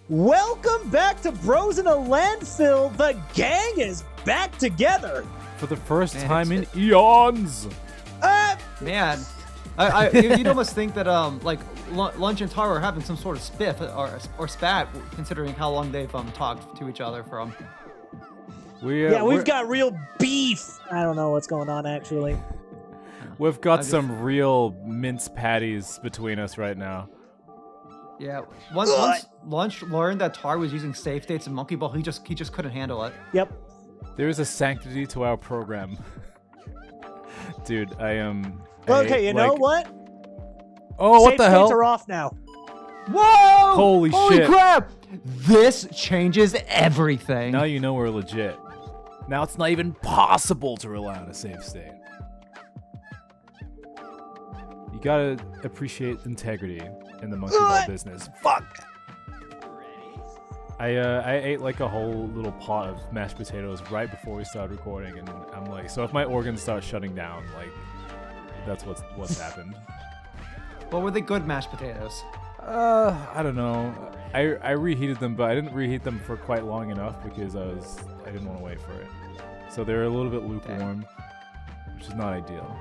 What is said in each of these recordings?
Welcome back to Bros in a Landfill. The gang is back together. For the first time in eons. Man, you'd almost think that like Lunch and Taro are having some sort of spiff or spat, considering how long they've talked to each other from. We've got real beef. I don't know what's going on actually. We've got some real mince patties between us right now. Yeah, once Lunch learned that Tar was using safe states and Monkey Ball, he just couldn't handle it. Yep. There is a sanctity to our program. Dude, I am... Okay, you know what? Oh, what the hell? Safe states are off now. Whoa! Holy shit. Crap! This changes everything. Now you know we're legit. Now it's not even possible to rely on a safe state. You gotta appreciate integrity in the monkey ball business. Fuck! I ate like a whole little pot of mashed potatoes right before we started recording, and I'm like, so if my organs start shutting down, like, that's what's happened. But were they good mashed potatoes? I don't know. I reheated them, but I didn't reheat them for quite long enough because I didn't want to wait for it. So they're a little bit lukewarm, which is not ideal.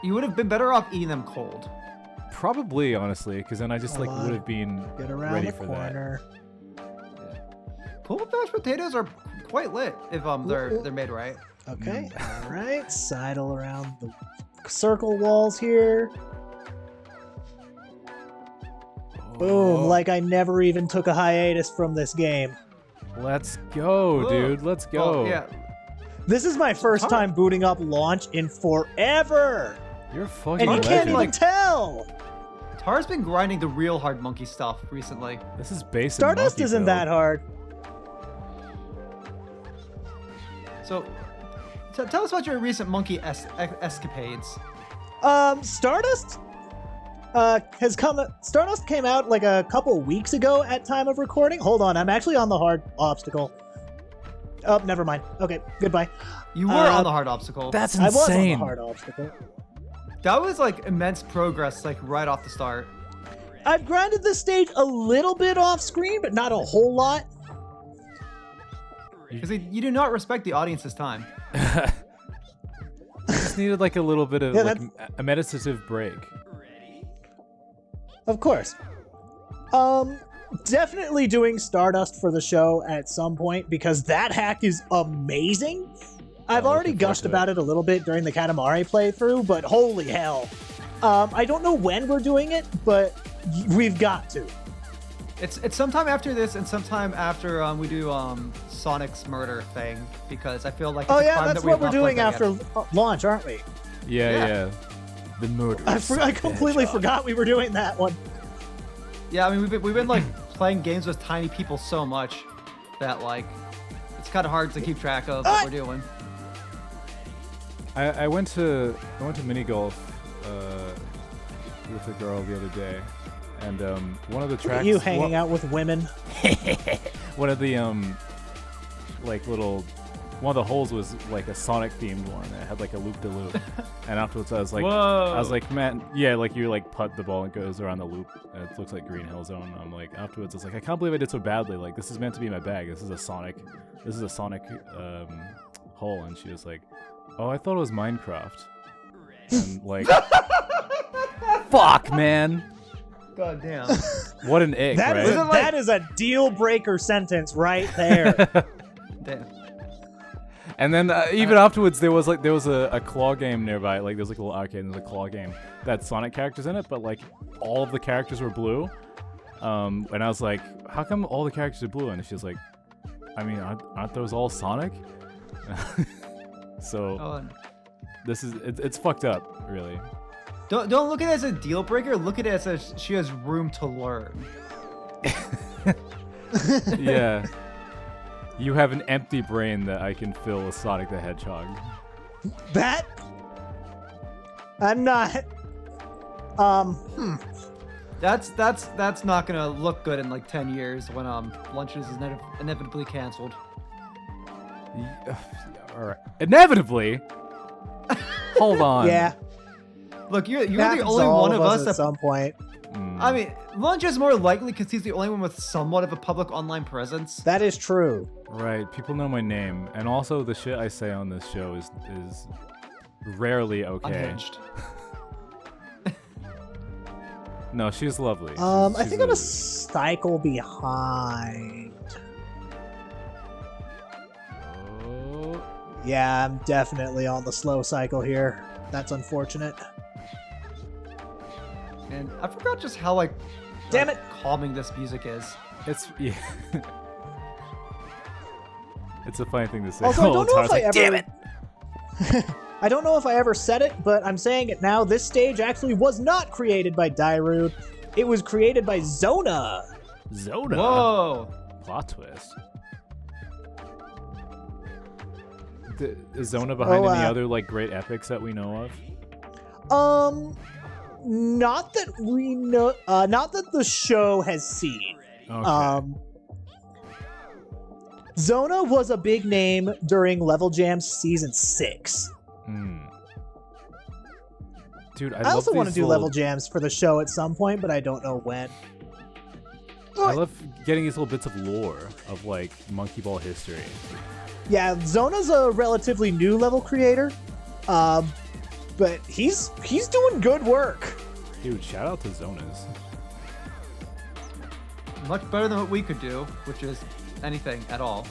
You would have been better off eating them cold. Probably, honestly, because then I just would have been ready for corner. that. Pulled mashed potatoes are quite lit if they're made right. Okay, all right. Sidle around the circle walls here. Boom, like I never even took a hiatus from this game. Let's go, dude. Let's go. Oh, yeah. This is my first time booting up Launch in forever. You're fucking And you can't legend. even tell. Tar's been grinding the real hard monkey stuff recently. This is basic. Stardust isn't that hard. So, tell us about your recent monkey escapades. Stardust Stardust came out like a couple weeks ago at time of recording. Hold on, I'm actually on the hard obstacle. Oh, never mind. Okay, goodbye. You were on the hard obstacle. That's insane. I was on the hard obstacle. That was like immense progress, like right off the start. I've grinded this stage a little bit off screen, but not a whole lot. Because you do not respect the audience's time. I just needed like a little bit of a meditative break. Of course. Definitely doing Stardust for the show at some point because that hack is amazing. I've already gushed about it a little bit during the Katamari playthrough, but holy hell. I don't know when we're doing it, but we've got to. It's sometime after this and sometime after we do Sonic's murder thing, because I feel like it's that's what we're doing after launch, aren't we? Yeah. The murder. I completely forgot we were doing that one. Yeah, I mean we've been like playing games with tiny people so much that like it's kind of hard to keep track of what we're doing. I went to mini golf with a girl the other day, and one of the tracks. You hanging out with women. One of the one of the holes was like a Sonic themed one. It had like a loop de loop, and afterwards I was like, whoa. Man, yeah, like you like putt the ball and it goes around the loop, and it looks like Green Hill Zone. I'm like, afterwards I was like, I can't believe I did so badly. Like this is meant to be my bag. This is a Sonic hole, and she was like, oh, I thought it was Minecraft. And like, fuck, man. God damn. What an ick, right? That is a deal breaker sentence right there. Damn. And then even afterwards, there was a claw game nearby. Like there's like a little arcade and there's a claw game that had Sonic characters in it, but like all of the characters were blue. And I was like, how come all the characters are blue? And she was like, I mean, aren't those all Sonic? So it's fucked up, really. Don't look at it as a deal breaker. Look at it as she has room to learn. Yeah. You have an empty brain that I can fill with Sonic the Hedgehog. I'm not. That's not gonna look good in like 10 years when Lunches is inevitably canceled. All right. Inevitably. Hold on. Yeah. Look, you're the only one of us at some point. I mean, Lunch is more likely because he's the only one with somewhat of a public online presence. That is true. Right, people know my name, and also the shit I say on this show is rarely okay. Unhinged. No, she's lovely. I She's think I'm a cycle behind. Oh, Yeah, I'm definitely on the slow cycle here. That's unfortunate. And I forgot just how like Damn it calming this music is. it's yeah. It's a funny thing to say. Also, I all don't the know time. if It's I like, ever. damn it! I don't know if I ever said it, but I'm saying it now. This stage actually was not created by Dairud. It was created by Zona. Zona. Whoa! Plot twist. Is Zona behind any other like great epics that we know of? Not that we know. Not that the show has seen. Okay. Zona was a big name during Level Jam Season 6. Dude, I also want to do Level Jams for the show at some point, but I don't know when. I love getting these little bits of lore of like Monkey Ball history. Yeah, Zona's a relatively new level creator, but he's doing good work. Dude, shout out to Zonas. Much better than what we could do, which is anything at all.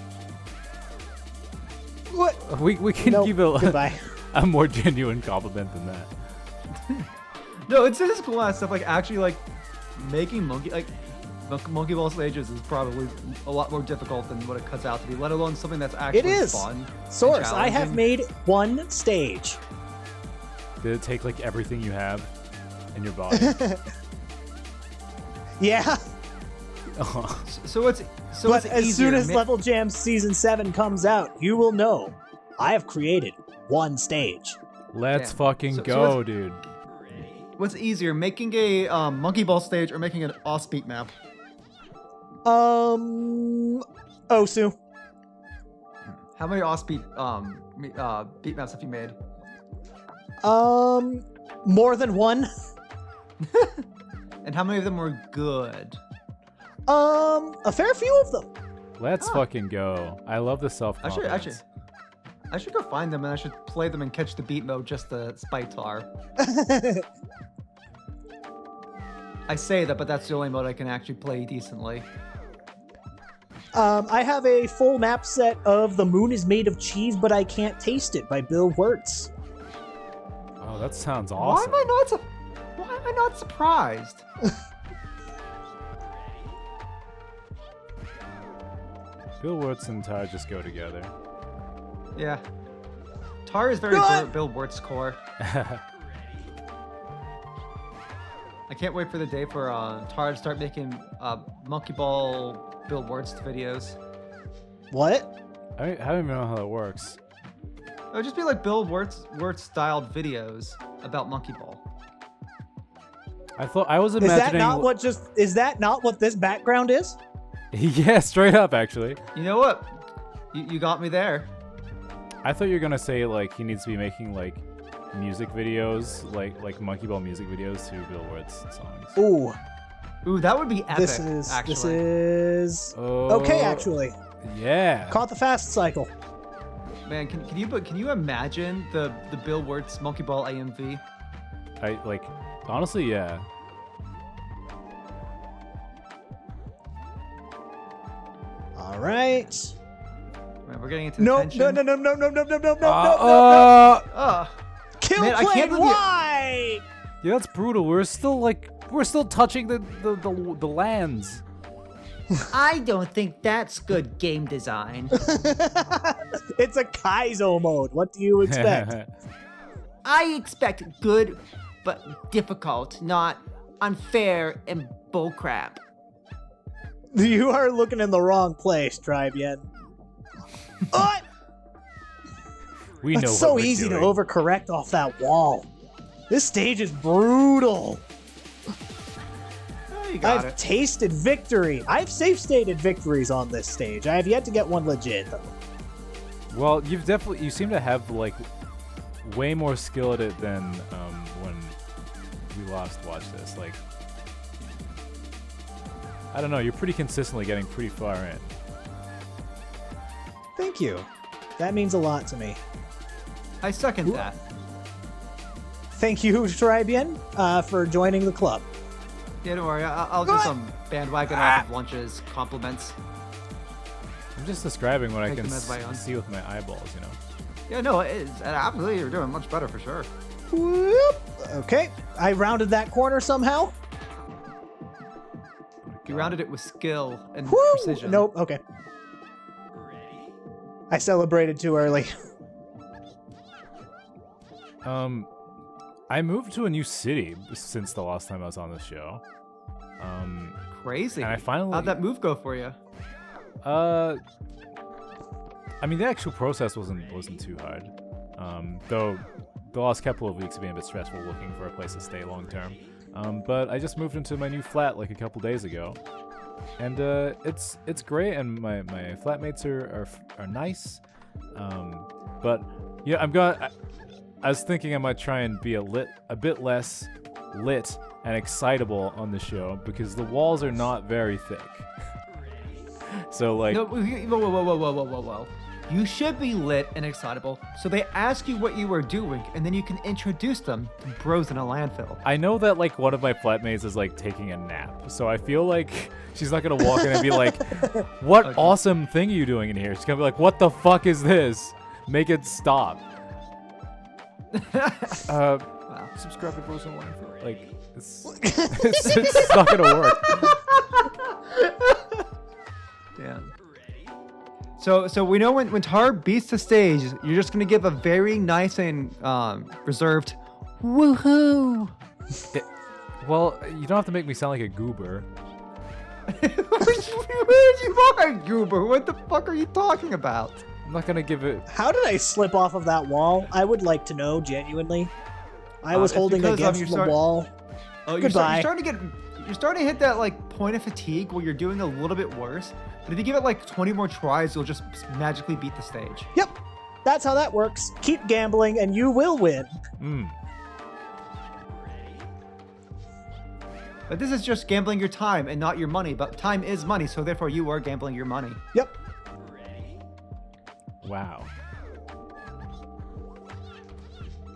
What? We can Nope, give it goodbye. a more genuine compliment than that. No, it's just cool ass stuff. Like actually, like making monkey ball stages is probably a lot more difficult than what it cuts out to be. Let alone something that's actually fun. Source, I have challenging. made one stage. Did it take like everything you have in your body? Yeah, So it's but as easier. soon as Level Jam Season 7 comes out, you will know I have created one stage. Let's Damn. fucking So go, what's- dude. What's easier, making a monkey ball stage or making an off-beat map? Osu. How many off-beat beat maps have you made? More than one. And how many of them were good? A fair few of them. Let's fucking go. I love the I self-confidence. should go find them and I should play them and catch the beat mode just to spite Tar. I say that, but that's the only mode I can actually play decently. I have a full map set of The Moon is Made of Cheese, but I Can't Taste It by Bill Wirtz. Oh, that sounds awesome. Why am I not surprised? Bill Wirtz and Tar just go together. Yeah. Tar is very What? Bill Wirtz core. I can't wait for the day for Tar to start making Monkey Ball Bill Wirtz videos. What? I don't even know how that works. It would just be like Bill Wirtz styled videos about Monkey Ball. I was imagining. Is that not what this background is? Yeah, straight up, actually. You know what? You got me there. I thought you were gonna say like he needs to be making like music videos, like Monkey Ball music videos to Bill Wirtz songs. Ooh, that would be epic. This is Oh, okay. Actually, yeah. caught the fast cycle. Man, can you imagine the Bill Wirtz Monkey Ball AMV? I like honestly, yeah. All right. Man, we're getting into No, tension. no, no, no, no, no, no, no, no, no, no. Ugh. Kill Man, I Plane can't believe you- White. Yeah, that's brutal. We're still touching the lands. I don't think that's good game design. It's a Kaizo mode. What do you expect? I expect good but difficult, not unfair and bullcrap. You are looking in the wrong place, Trybien. What? We know It's what so we're easy doing. to overcorrect off that wall. This stage is brutal. Oh, you got I've it. tasted victory. I've safe stated victories on this stage. I have yet to get one legit, though. Well, you seem to have like way more skill at it than when we last watched this. Like I don't know. You're pretty consistently getting pretty far in. Thank you. That means a lot to me. I second that. Thank you, Trybien, for joining the club. Yeah, don't worry. I'll do some bandwagon off of lunches, compliments. I'm just describing what I Take can them as my own. see with my eyeballs, you know. Yeah, no, it is. Absolutely, you're doing much better for sure. Whoop. Okay, I rounded that corner somehow. You rounded it with skill and Woo! precision. Nope, okay. I celebrated too early. I moved to a new city since the last time I was on this show. Crazy. And I finally... How'd that move go for you? I mean, the actual process wasn't too hard. Though the last couple of weeks have been a bit stressful looking for a place to stay long term. But I just moved into my new flat like a couple days ago, and it's great, and my flatmates are nice. But yeah, I was thinking I might try and be a bit less lit and excitable on the show because the walls are not very thick. So like, No, whoa. You should be lit and excitable, so they ask you what you were doing, and then you can introduce them to bros in a landfill. I know that like one of my flatmates is like taking a nap, so I feel like she's not gonna walk in and be like, "What awesome thing are you doing in here?" She's gonna be like, "What the fuck is this? Make it stop." Subscribe to Bros in Landfill. Like, it's not gonna work. Damn. So we know when Tar beats the stage, you're just gonna give a very nice and reserved woohoo. Well, you don't have to make me sound like a goober. You are a goober. What the fuck are you talking about? I'm not gonna give it. How did I slip off of that wall? I would like to know, genuinely. I was It's holding because, against the wall. Oh, Goodbye. You're starting to hit that like point of fatigue where you're doing a little bit worse. But if you give it like 20 more tries, you'll just magically beat the stage. Yep, that's how that works. Keep gambling and you will win. But this is just gambling your time and not your money. But time is money, so therefore you are gambling your money. Yep. Wow.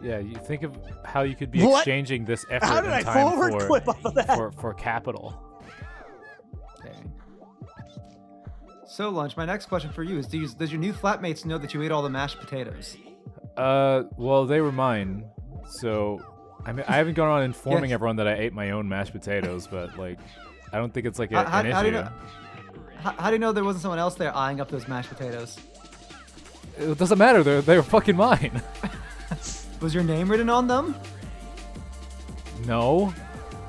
Yeah, you think of how you could be What? exchanging this effort How did and I time forward clip off of that? for capital. Okay. So, Lunch, my next question for you is, does your new flatmates know that you ate all the mashed potatoes? Well, they were mine, so I mean, I haven't gone on informing Yes. everyone that I ate my own mashed potatoes, but like, I don't think it's like an How issue. do you know? How do you know there wasn't someone else there eyeing up those mashed potatoes? It doesn't matter. They were fucking mine. Was your name written on them? No.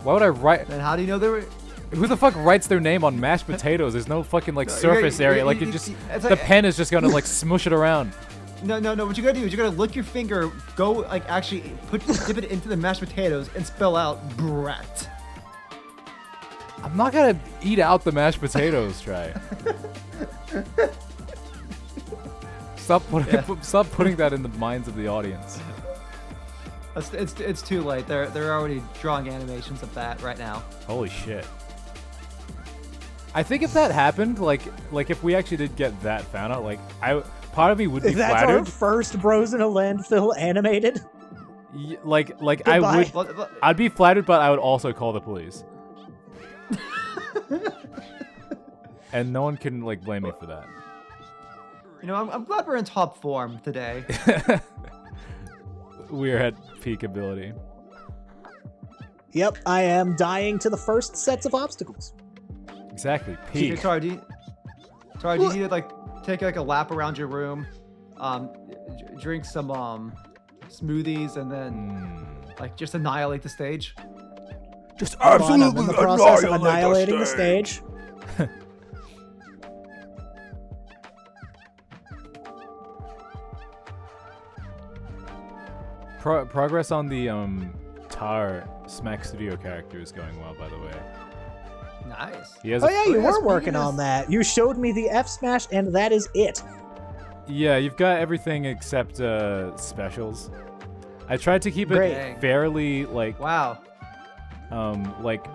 Why would I write? Then how do you know they were? Who the fuck writes their name on mashed potatoes? There's no fucking like surface area. Like it just it's the like- pen is just gonna like smush it around. No. What you gotta do is you gotta lick your finger, go like actually dip it into the mashed potatoes and spell out Brett. I'm not gonna eat out the mashed potatoes, Try. Stop putting that in the minds of the audience. It's too late. They're already drawing animations of that right now. Holy shit. I think if that happened, like if we actually did get that found out, like part of me would be That's our flattered. first Bros in a Landfill animated. Like Goodbye. I'd be flattered, but I would also call the police. And no one can like blame me for that. You know, I'm glad we're in top form today. We're at peak ability. Yep, I am dying to the first sets of obstacles. Exactly, Hey, peak. Tara, do you need to like take like a lap around your room, drink some smoothies, and then like just annihilate the stage? Just Hold on, I'm in the process of annihilating the stage. Progress on the Tar Smack Studio character is going well, by the way. Nice. He has Oh a yeah, you yes, were working yes. on that. You showed me the F smash, and that is it. Yeah, you've got everything except specials. I tried to keep Great. it fairly like Wow. like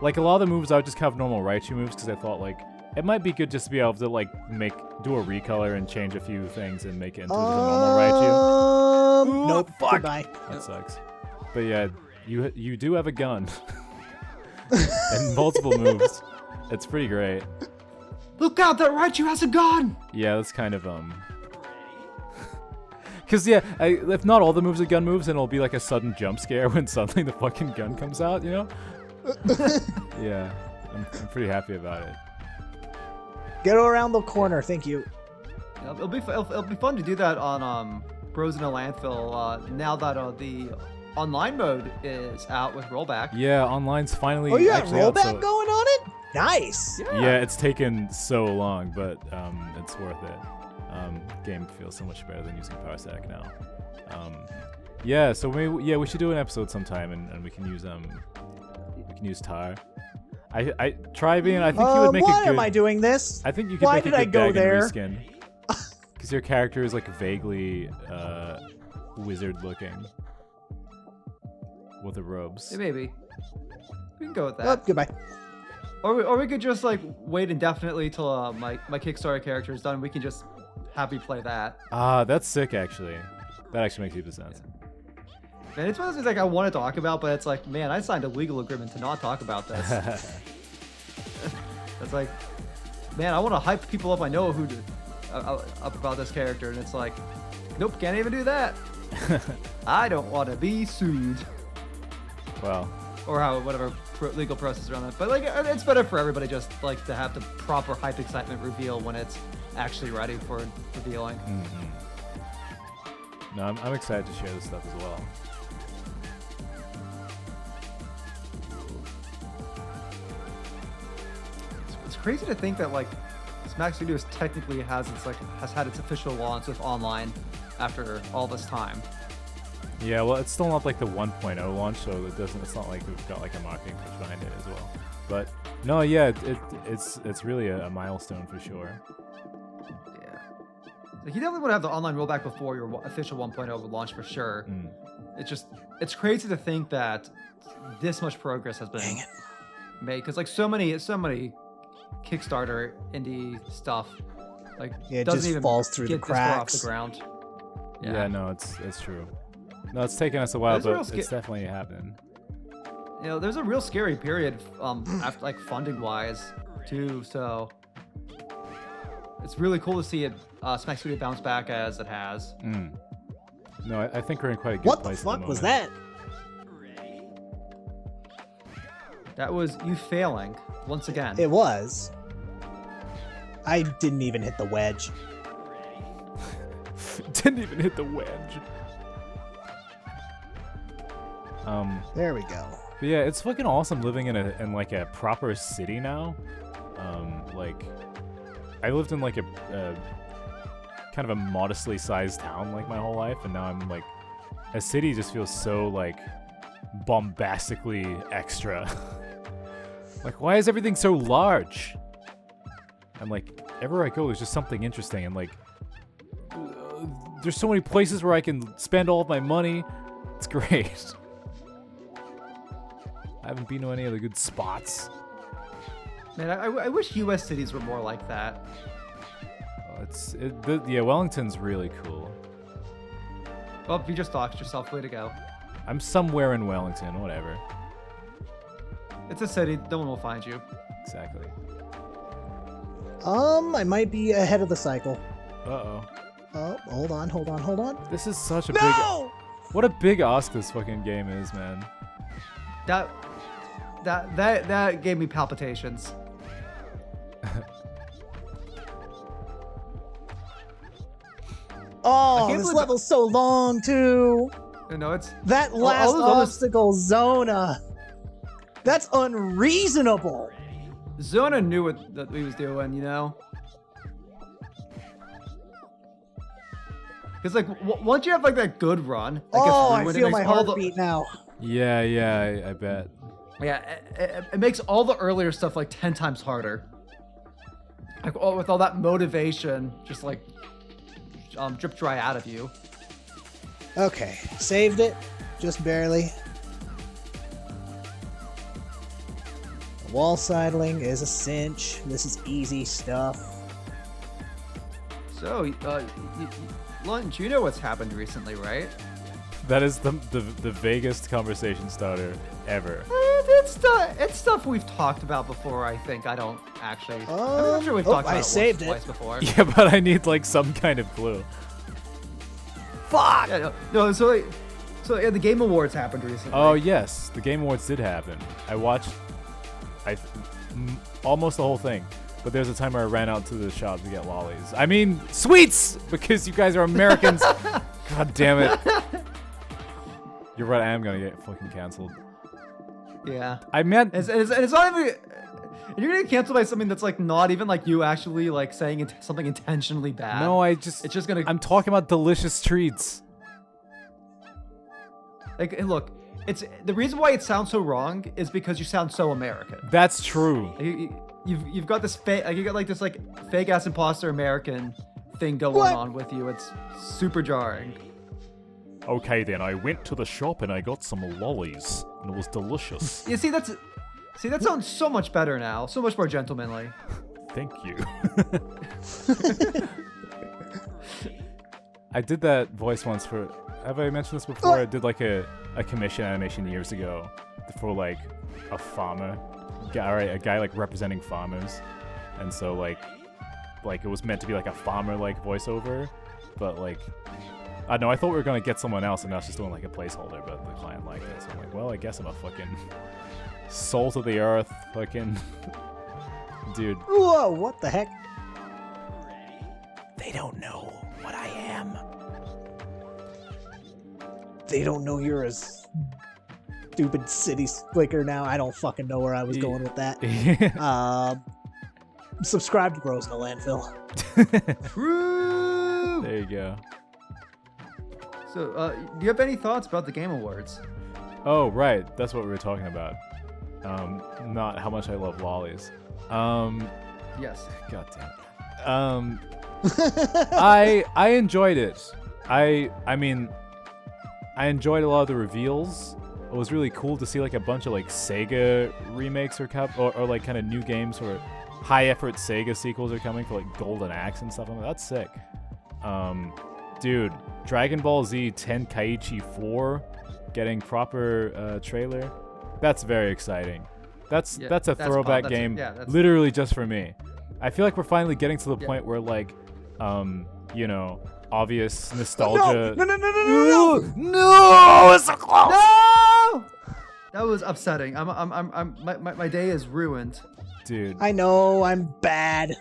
like a lot of the moves are just kind of normal Raichu moves because I thought like it might be good just to be able to like do a recolor and change a few things and make it into just a normal Raichu. Nope. Fuck. Goodbye. That sucks. But yeah, you do have a gun and multiple moves. It's pretty great. Look out! That Raichu has a gun. Yeah, that's kind of Cause yeah, if not all the moves are gun moves, then it'll be like a sudden jump scare when suddenly the fucking gun comes out, you know? Yeah, I'm pretty happy about it. Get around the corner. Thank you. Yeah, it'll be fun to do that on Bros in a Landfill now that the online mode is out with rollback. Yeah, online's finally. Oh, you got actually out, rollback so- going on it? Nice. Yeah, it's taken so long, but it's worth it. Game feels so much better than using Power Stack now. Yeah, so we should do an episode sometime, and we can use Tar. Trybien, I think you would make a why good. am I doing this? I think you could Why make a did I good go bag there? and reskin. Because your character is like vaguely wizard looking with the robes. Yeah, maybe. We can go with Oh, that. goodbye. Or we could just like wait indefinitely till my Kickstarter character is done. We can just have me play that. Ah, that's sick actually. That actually makes heaps of sense. Man, it's one of those things like I want to talk about, but it's like, man, I signed a legal agreement to not talk about this. It's like, man, I want to hype people up I know who up about this character, and it's like, nope, can't even do that. I don't want to be sued. Well, Or whatever legal process around that. But like, it's better for everybody just like to have the proper hype excitement reveal when it's actually ready for revealing. no, I'm excited to share this stuff as well. It's crazy to think that like Smack Studios technically has had its official launch with online after all this time. Yeah, well, it's still not like the 1.0 launch, so it's not like we've got like a marketing push behind it as well. But no, yeah, it's really a milestone for sure. Yeah. Like, you definitely would have the online rollback before your official 1.0 would launch for sure. It's crazy to think that this much progress has been made, because like so many Kickstarter indie stuff like Yeah, it doesn't just even falls through the get this far off cracks. the ground. Yeah, no, it's true. No, it's taken us a while, There's a real but it's definitely happening. You know, there's a real scary period after like funding wise too, so it's really cool to see it Smack Studio bounce back as it has. No, I think we're in quite a good What the place. fuck at was moment. that? That was you failing once again. It was. I didn't even hit the wedge. Didn't even hit the wedge. There we go. But yeah, it's fucking awesome living in like a proper city now. Like I lived in like a kind of a modestly sized town like my whole life, and now I'm like a city just feels so like bombastically extra. Like, why is everything so large? And like everywhere I go, there's just something interesting, and like there's so many places where I can spend all of my money. It's great. I haven't been to any of the good spots. Man, I wish U.S. cities were more like that. Yeah, Wellington's really cool. Well, you just doxed yourself. Way to go. I'm somewhere in Wellington, whatever. It's a city. No one will find you. Exactly. I might be ahead of the cycle. Uh-oh. Oh, hold on. This is such a No! big... What a big ask this fucking game is, man. That gave me palpitations. Oh, can't this believe level's so long, too. You know, it's That all last those others- obstacle, Zona. That's unreasonable. Zona knew what we was doing, you know. Because like once you have like that good run, it gets Oh, I ruined, it feel makes my all heartbeat now. Yeah, I bet. Yeah, it makes all the earlier stuff like 10 times harder. Like with all that motivation, just like drip dry out of you. Okay, saved it. Just barely. Wall sidling is a cinch. This is easy stuff. So, Lunch, you know what's happened recently, right? That is the vaguest conversation starter ever. It's stuff we've talked about before, I think. I don't actually... I'm sure we've talked about it once or twice before. Yeah, but I need like some kind of clue. Fuck! Yeah, no, so yeah, the Game Awards happened recently. Oh yes, the Game Awards did happen. I watched almost the whole thing, but there's a time where I ran out to the shop to get lollies. I mean sweets, because you guys are Americans. God damn it! You're right. I am gonna get fucking canceled. Yeah. I meant it's not even. You're gonna get canceled by something that's like not even like you actually like saying something intentionally bad. no. It's just gonna. I'm talking about delicious treats. Like, hey, look, it's the reason why it sounds so wrong is because you sound so American. That's true. You've got this fake, like you got like this like fake ass imposter American thing going on with you. It's super jarring. Okay then, I went to the shop and I got some lollies, and it was delicious. You see, that sounds so much better now, so much more gentlemanly. Thank you. I did that voice once for. Have I mentioned this before? I did like a commission animation years ago for like a farmer guy, right? A guy like representing farmers, and so like it was meant to be like a farmer like voiceover, but like I don't know. I thought we were gonna get someone else, and I was just doing like a placeholder, but the client liked it, so I'm like, well, I guess I'm a fucking salt of the earth, fucking dude. Whoa! What the heck? They don't know what I am. They don't know you're a stupid city slicker now. I don't fucking know where I was going with that. Subscribe to Bros in the Landfill. True. There you go. So, do you have any thoughts about the Game Awards? Oh, right. That's what we were talking about. Not how much I love lollies. Yes. God damn it. I enjoyed it. I mean, I enjoyed a lot of the reveals. It was really cool to see like a bunch of like Sega remakes or like kind of new games or high effort Sega sequels are coming for like Golden Axe and stuff. I'm like, that's sick. Dude, Dragon Ball Z Tenkaichi 4 getting proper trailer. That's very exciting. That's a throwback game literally just for me. I feel like we're finally getting to the point where like you know, obvious nostalgia. No, it's so close. No! That was upsetting. My day is ruined. Dude. I know I'm bad.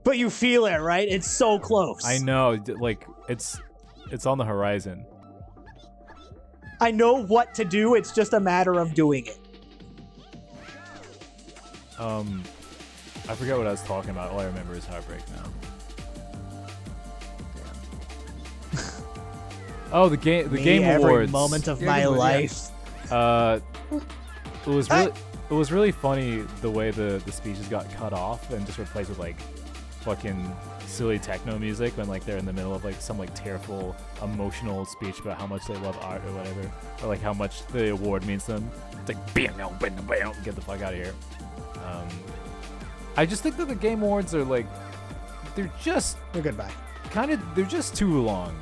But you feel it, right? It's so close. I know, like it's on the horizon. I know what to do. It's just a matter of doing it. I forget what I was talking about. All I remember is heartbreak now. Oh, the game every awards. moment of my life. It was really funny the way the speeches got cut off and just replaced with like fucking silly techno music when like they're in the middle of like some like tearful emotional speech about how much they love art or whatever, or like how much the award means to them. It's like get the fuck out of here. I just think that the Game Awards are like they're goodbye. They're just too long.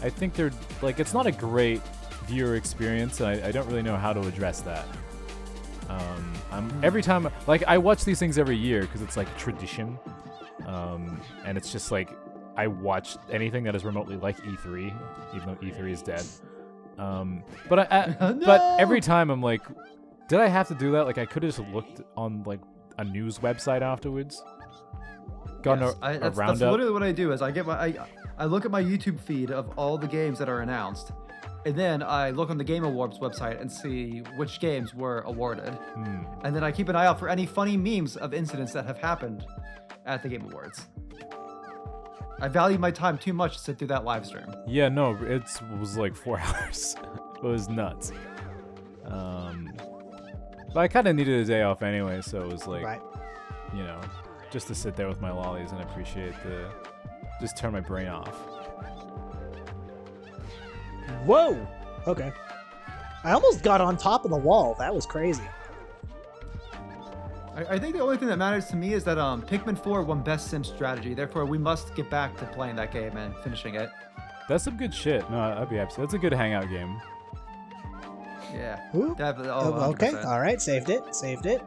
I think they're like it's not a great viewer experience, and I don't really know how to address that. Every time like I watch these things every year because it's like a tradition. And it's just like I watch anything that is remotely like E3, even though E3 is dead. But but every time I'm like, did I have to do that? Like I could have just looked on like a news website afterwards. Gotten That's roundup. literally what I do. Is I look at my YouTube feed of all the games that are announced, and then I look on the Game Awards website and see which games were awarded, and then I keep an eye out for any funny memes of incidents that have happened at the Game Awards. I value my time too much to sit through that live stream. Yeah, no, it was like 4 hours. It was nuts. But I kind of needed a day off anyway, so it was like, you know, just to sit there with my lollies and appreciate just turn my brain off. Whoa! Okay. I almost got on top of the wall. That was crazy. I think the only thing that matters to me is that Pikmin 4 won Best Sim Strategy. Therefore, we must get back to playing that game and finishing it. That's some good shit. No, I'd be happy. That's a good hangout game. Yeah. Ooh. Definitely. Okay, 100%. all right, saved it.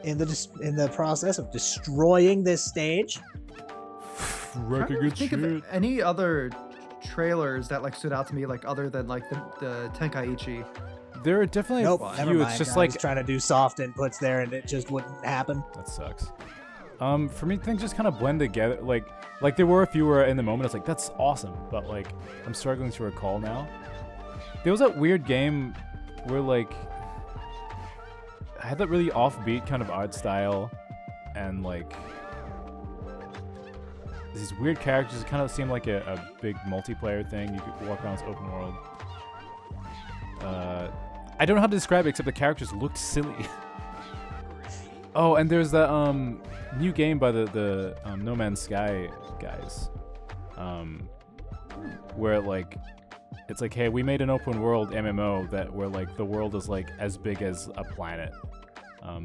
In the process of destroying this stage. Trying to think of any other trailers that like stood out to me, like other than like the Tenkaichi. There are definitely Nope, a never few. mind. It's just I like was trying to do soft inputs there, and it just wouldn't happen. that sucks. For me, things just kind of blend together. Like there were a few where in the moment it's like that's awesome, but like I'm struggling to recall now. There was that weird game where like I had that really offbeat kind of art style, and like these weird characters. It kind of seemed like a big multiplayer thing. You could walk around this open world. I don't know how to describe it except the characters looked silly. Oh, and there's that new game by the No Man's Sky guys, where like it's like, hey, we made an open world MMO that where like the world is like as big as a planet.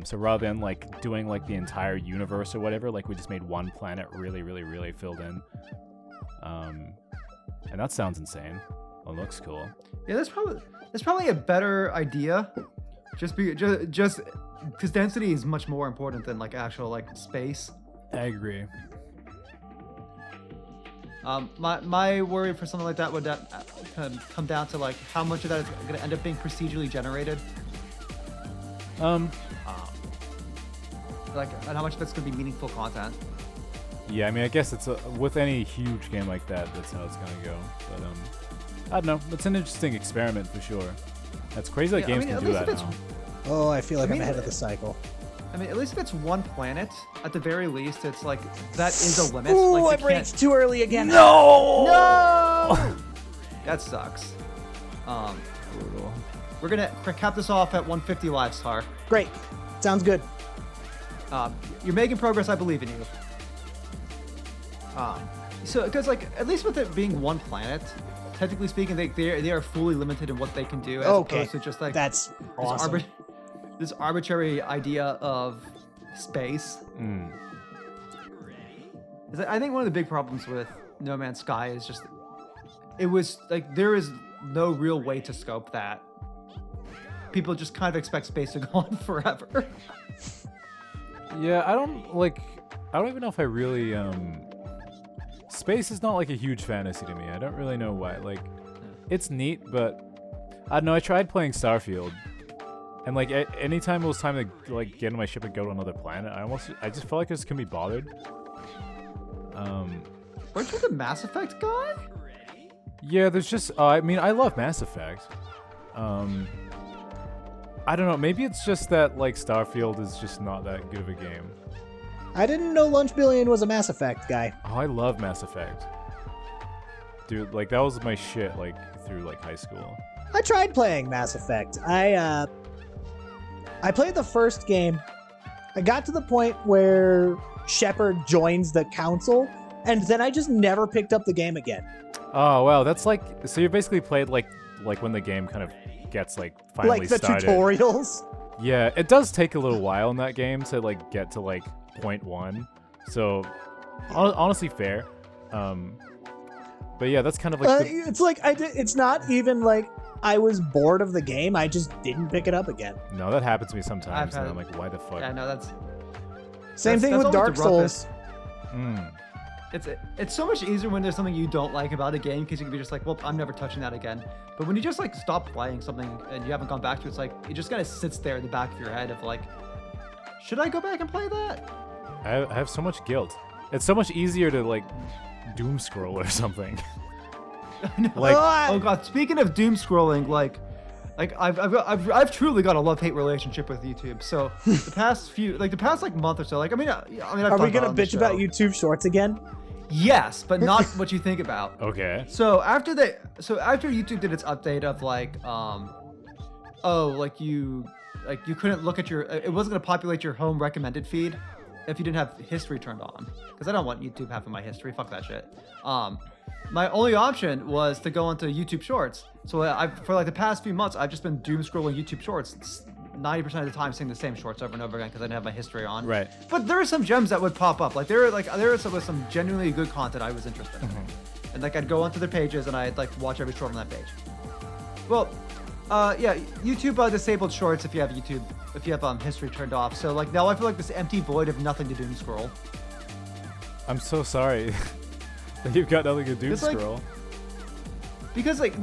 So rather than like doing like the entire universe or whatever, like we just made one planet really filled in. And that sounds insane. It looks cool. Yeah, that's probably a better idea. Just because density is much more important than like actual like space. I agree. My worry for something like that would come down to like how much of that is going to end up being procedurally generated. Like, and how much of that's going to be meaningful content. Yeah, I mean, I guess it's with any huge game like that, that's how it's gonna go. But I don't know. It's an interesting experiment for sure. That's crazy that games can do that now. Oh, I feel like I'm ahead of the cycle. I mean, at least if it's one planet, at the very least, it's like that is a limit. Ooh, like, I raged too early again. No! That sucks. Brutal. We're gonna cap this off at 150 lives, Tar. Great. Sounds good. You're making progress. I believe in you. So, because like at least with it being one planet, technically speaking, they are fully limited in what they can do, as opposed to just like that's awesome. This arbitrary idea of space. I think one of the big problems with No Man's Sky is just it was like there is no real way to scope that. People just kind of expect space to go on forever. Yeah, I don't even know if I really space is not like a huge fantasy to me. I don't really know why. Like it's neat, but I don't know, I tried playing Starfield. And like anytime it was time to like get on my ship and go to another planet, I just felt like I just couldn't be bothered. Weren't you the Mass Effect guy? Yeah, there's just I mean, I love Mass Effect. I don't know, maybe it's just that like Starfield is just not that good of a game. I didn't know Lunchbillion was a Mass Effect guy. Oh, I love Mass Effect. Dude, like that was my shit like through like high school. I tried playing Mass Effect. I played the first game. I got to the point where Shepard joins the council, and then I just never picked up the game again. Oh wow, that's like so you basically played like when the game kind of gets like finally like the started. Tutorials. Yeah, it does take a little while in that game to like get to like point 1. So honestly fair. But yeah, that's kind of like it's like it's not even like I was bored of the game. I just didn't pick it up again. No, that happens to me sometimes, and had I'm like, why the fuck? Yeah, no, Same thing that's with Dark always the Souls. It's so much easier when there's something you don't like about a game because you can be just like, well, I'm never touching that again. But when you just like stop playing something and you haven't gone back to it, it's like it just kind of sits there in the back of your head of like, should I go back and play that? I have so much guilt. It's so much easier to like doom scroll or something. Like, oh god, speaking of doom scrolling, like I've truly got a love-hate relationship with YouTube. So the past month or so, like I mean, are we gonna bitch about YouTube Shorts again? Yes, but not what you think about. Okay. So after YouTube did its update of like, you couldn't look at it wasn't gonna populate your home recommended feed if you didn't have history turned on, because I don't want YouTube having my history. Fuck that shit. My only option was to go onto YouTube Shorts. So for like the past few months, I've just been doom scrolling YouTube Shorts 90% of the time seeing the same shorts over and over again because I didn't have my history on. Right. But there are some gems that would pop up. Like there was some genuinely good content I was interested in, and like I'd go onto their pages and I'd like watch every short on that page. Well, yeah, YouTube disabled shorts if you have YouTube, if you have history turned off. So like now I feel like this empty void of nothing to doom scroll. I'm so sorry that you've got nothing to doom It's like- scroll. Because like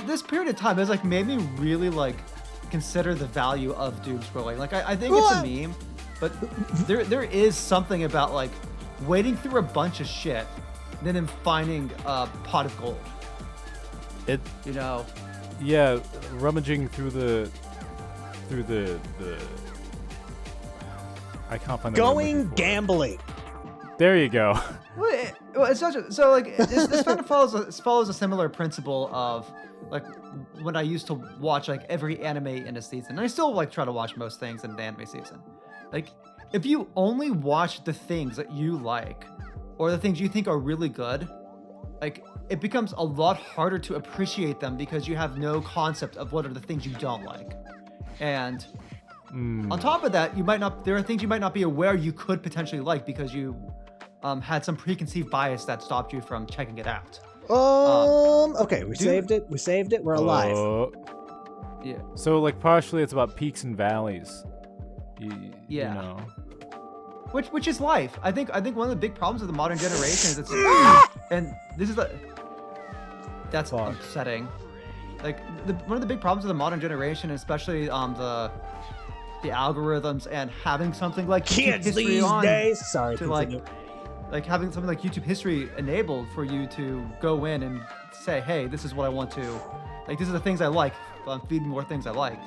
this period of time has like made me really like consider the value of doom scrolling. Like I think it's a meme, but there is something about like wading through a bunch of shit, and then finding a pot of gold. It You know, yeah, rummaging through the I can't find the word I'm Going looking for. gambling. There you go. well, it's not just, so like this kind of follows a similar principle of like when I used to watch like every anime in a season. And I still like try to watch most things in the anime season. Like if you only watch the things that you like or the things you think are really good, like it becomes a lot harder to appreciate them because you have no concept of what are the things you don't like. And on top of that, there are things you might not be aware you could potentially like because you had some preconceived bias that stopped you from checking it out. Okay, we saved it. We saved it. We're alive. Yeah. So like partially it's about peaks and valleys. Yeah. You know. Which is life. I think one of the big problems with the modern generation is it's and this is that's Fuck. upsetting. Like one of the big problems with the modern generation, especially the algorithms and having something like YouTube Kids history these on days. Sorry, to continue. like having something like YouTube history enabled for you to go in and say, hey, this is what I want to, like these are the things I like. Feed me more things I like.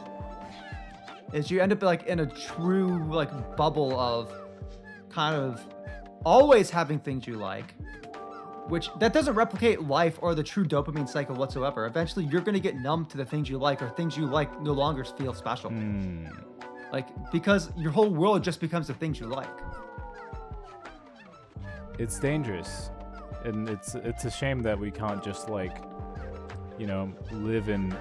Is you end up like in a true like bubble of kind of always having things you like, which that doesn't replicate life or the true dopamine cycle whatsoever. Eventually you're going to get numb to the things you like, or things you like no longer feel special. Like because your whole world just becomes the things you like. It's dangerous, and it's a shame that we can't just like, you know, live in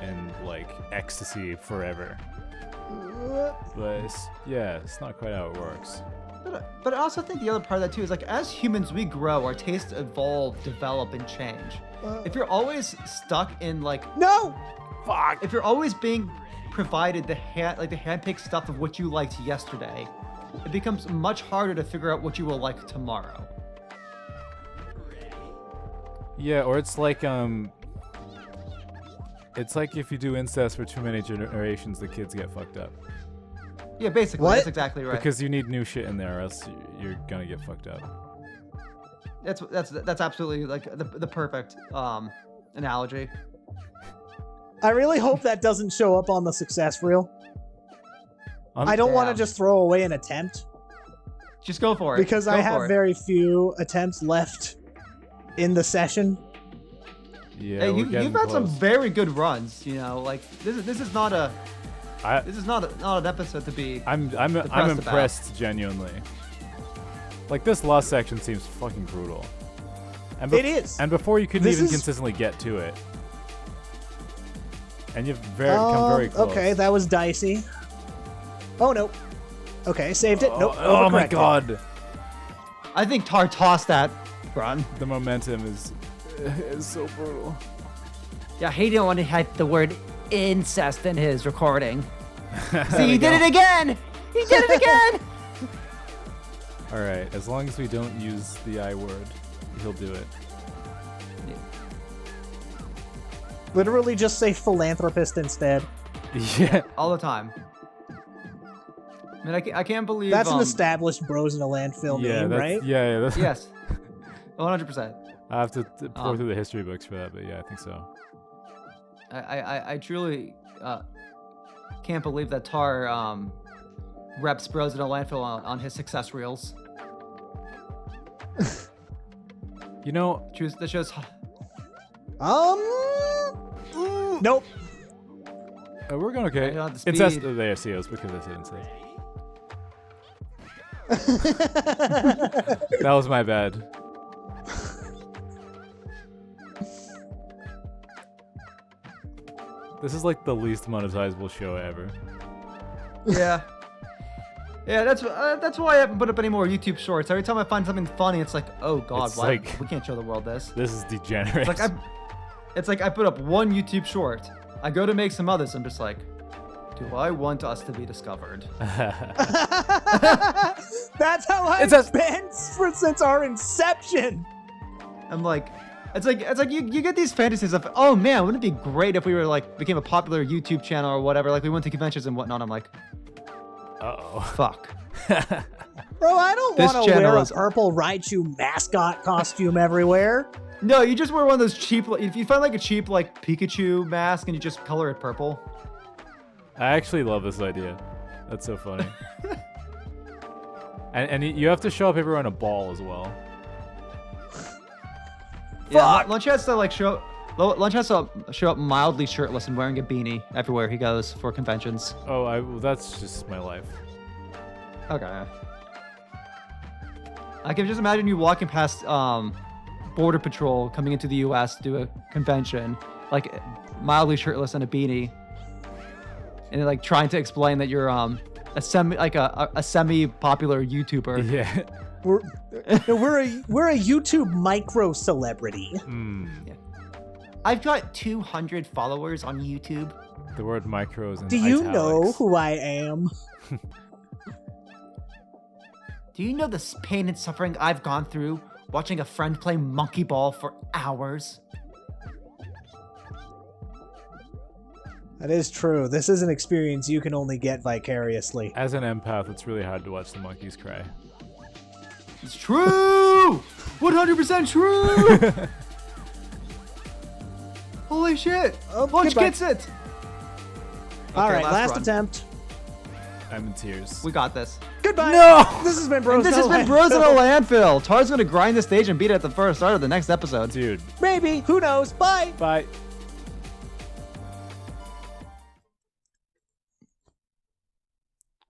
like ecstasy forever. But it's not quite how it works. But I also think the other part of that too is like as humans we grow, our tastes evolve, develop, and change. If you're always stuck in like No. if you're always being provided the hand-picked stuff of what you liked yesterday, it becomes much harder to figure out what you will like tomorrow. Yeah, or it's like if you do incest for too many generations, the kids get fucked up. Yeah, basically, What? that's exactly right. Because you need new shit in there, or else you're gonna get fucked up. That's absolutely like the perfect analogy. I really hope that doesn't show up on the success reel. I don't want to Damn. just throw away an attempt Just go for it. because I Go have for it. very few attempts left in the session. Yeah, Hey, we're you've getting had some close. very good runs. You know, like this is not an episode to be. I'm about. impressed genuinely. Like this last section seems fucking brutal. And It is. And before you couldn't This even is- consistently get to it. And you've come very close. Okay, that was dicey. Oh no. Okay, saved it. Nope. Oh my overcorrected. god. I think Tar tossed that run. The momentum is so brutal. Yeah, he didn't want to have the word incest in his recording. See, he did it again. He did it again. All right, as long as we don't use the I word, he'll do it. Literally just say philanthropist instead. Yeah. All the time. I mean, I can't believe That's an established bros in a landfill Yeah, name, that's, right? yeah, that's, Yes, 100%. I have to pour through the history books for that, but yeah, I think so. I truly can't believe that Tar reps bros in a landfill on his success reels. You know, That shows. Nope. we're going okay. I got the Incest, speed. there, see, it was because I said incest. That was my bad. This is like the least monetizable show ever. Yeah. Yeah, that's why I haven't put up any more YouTube shorts. Every time I find something funny, it's like, oh god, It's why like- we can't show the world this. This is degenerate. It's like I put up one YouTube short. I go to make some others. I'm just like, do I want us to be discovered? That's how I've been since our inception. I'm like, it's like you get these fantasies of, oh man, wouldn't it be great if we were like became a popular YouTube channel or whatever? Like we went to conventions and whatnot. I'm like, Uh-oh. fuck. Bro, I don't This want to channel wear a is- purple Raichu mascot costume everywhere. No, you just wear one of those cheap. If you find like a cheap like Pikachu mask and you just color it purple. I actually love this idea. That's so funny. and you have to show up everywhere on a ball as well. Yeah, Lunch has to like show. Lunch has to show up mildly shirtless and wearing a beanie everywhere he goes for conventions. Oh, well, that's just my life. Okay. I can just imagine you walking past Border Patrol coming into the U.S. to do a convention, like mildly shirtless and a beanie, and like trying to explain that you're a semi-popular YouTuber. Yeah. We're a YouTube micro celebrity. Yeah. I've got 200 followers on YouTube. The word micros and Do you italics. know who I am? Do you know the pain and suffering I've gone through watching a friend play monkey ball for hours? That is true. This is an experience you can only get vicariously. As an empath, it's really hard to watch the monkeys cry. It's true! 100% true! Holy shit! Oh, Lunch goodbye. gets it! All Okay, right, last run. attempt. I'm in tears. We got this. Goodbye. No! This has been Bros. This has been Bros in a Landfill. Tar's gonna grind the stage and beat it at the first start of the next episode. Dude, Maybe. Who knows? Bye. bye.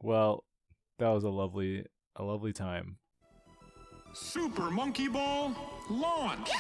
Well, that was a lovely time. Super Monkey Ball launch!